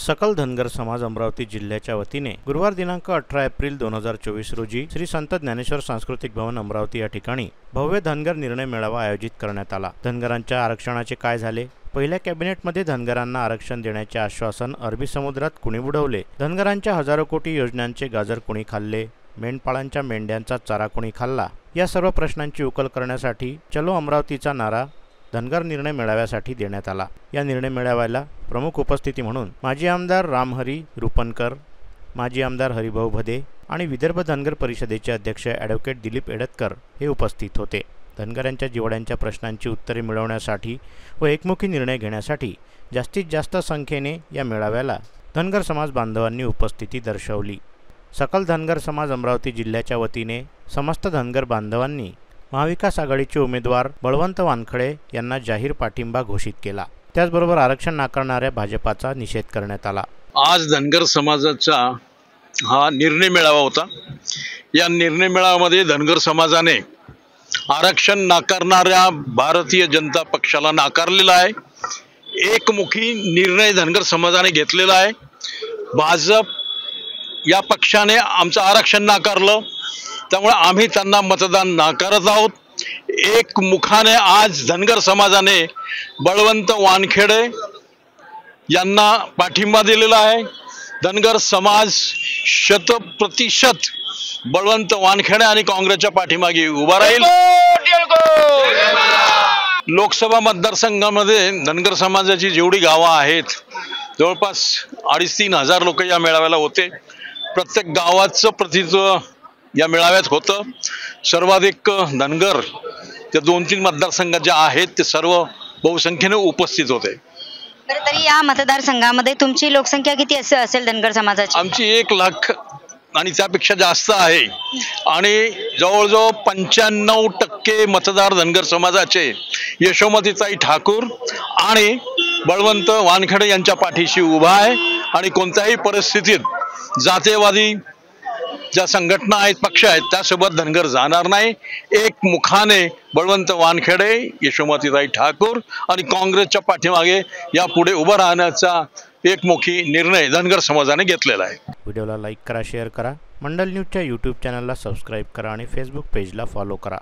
सकल धनगर समाज अमरावती जिल्ह्याच्या वतीने गुरुवार दिनांक 18 एप्रिल 2024 रोजी श्री संत ज्ञानेश्वर सांस्कृतिक भवन अमरावती या ठिकाणी भव्य धनगर निर्णय मेळावा आयोजित करण्यात आला। धनगरांच्या आरक्षणाचे काय झाले? पहिल्या कॅबिनेटमध्ये धनगरांना आरक्षण देण्याचे आश्वासन अरबी समुद्रात कुणी उडवले? धनगरांच्या हजारो कोटी योजनांचे गाजर कुणी खाल्ले? मेंढपाळांच्या मेंढ्यांचा चारा कुणी खाल्ला? या सर्व प्रश्नांची उकल करण्यासाठी चलो अमरावतीचा नारा धनगर निर्णय मेळाव्यासाठी देण्यात आला। या निर्णय मेळाव्याला प्रमुख उपस्थिती म्हणून माजी आमदार रामहरी रुपनकर, माजी आमदार हरिभाऊ भदे आणि विदर्भ धनगर परिषदेचे अध्यक्ष ॲडव्होकेट दिलीप एडतकर हे उपस्थित होते। धनगरांच्या जिव्हाळ्यांच्या प्रश्नांची उत्तरे मिळवण्यासाठी व एकमुखी निर्णय घेण्यासाठी जास्तीत जास्त संख्येने या मेळाव्याला धनगर समाज बांधवांनी उपस्थिती दर्शवली। सकल धनगर समाज अमरावती जिल्ह्याच्या वतीने समस्त धनगर बांधवांनी महाविकास आघाडीचे उमेदवार बळवंत वानखडे यांना जाहीर पाठिंबा घोषित केला। त्याचबरोबर आरक्षण नाकारणाऱ्या भाजपाचा निषेध करण्यात आला। आज धनगर समाजाचा हा निर्णय मेळावा होता। या निर्णय मेळाव्यामध्ये धनगर समाजाने आरक्षण नाकारणाऱ्या भारतीय जनता पक्षाला नाकारलेला आहे। एकमुखी निर्णय धनगर समाजाने घेतलेला आहे। भाजप या पक्षाने आमचं आरक्षण नाकारलं, त्यामुळे आम्ही त्यांना मतदान नाकारत आहोत। एकमुखाने आज धनगर समाजाने बळवंत वानखेडे यांना पाठिंबा दिलेला आहे। धनगर समाज 100% बळवंत वानखेडे आणि काँग्रेसच्या पाठीमागे उभा राहील। लोकसभा मतदारसंघामध्ये धनगर समाजाची जेवढी गावं आहेत जवळपास 2,500-3,000 हजार लोक या मेळाव्याला होते। प्रत्येक गावाचं प्रतिनिधित्व या मेळाव्यात होतं। सर्वाधिक धनगर त्या 2-3 मतदारसंघात जे आहेत ते सर्व बहुसंख्येने उपस्थित होते। तरी या मतदारसंघामध्ये तुमची लोकसंख्या किती असेल धनगर समाजाची? आमची 1 लाख आणि त्यापेक्षा जास्त आहे आणि जवळजवळ 95% मतदार धनगर समाजाचे यशोमतीताई ठाकूर आणि बळवंत वानखेडे यांच्या पाठीशी उभा आहे आणि कोणत्याही परिस्थितीत जातीयवादी ज्या संघटना आहेत, पक्ष आहेत, त्यासोबत धनगर जाणार नाही। एकमुखाने बळवंत वानखेडे, यशोमतीताई ठाकूर आणि काँग्रेसच्या पाठीमागे यापुढे उभं राहण्याचा एकमुखी निर्णय धनगर समाजाने घेतलेला आहे। व्हिडिओला लाईक करा, शेअर करा, मंडल न्यूजच्या यूट्यूब चॅनलला सबस्क्राईब करा आणि फेसबुक पेजला फॉलो करा।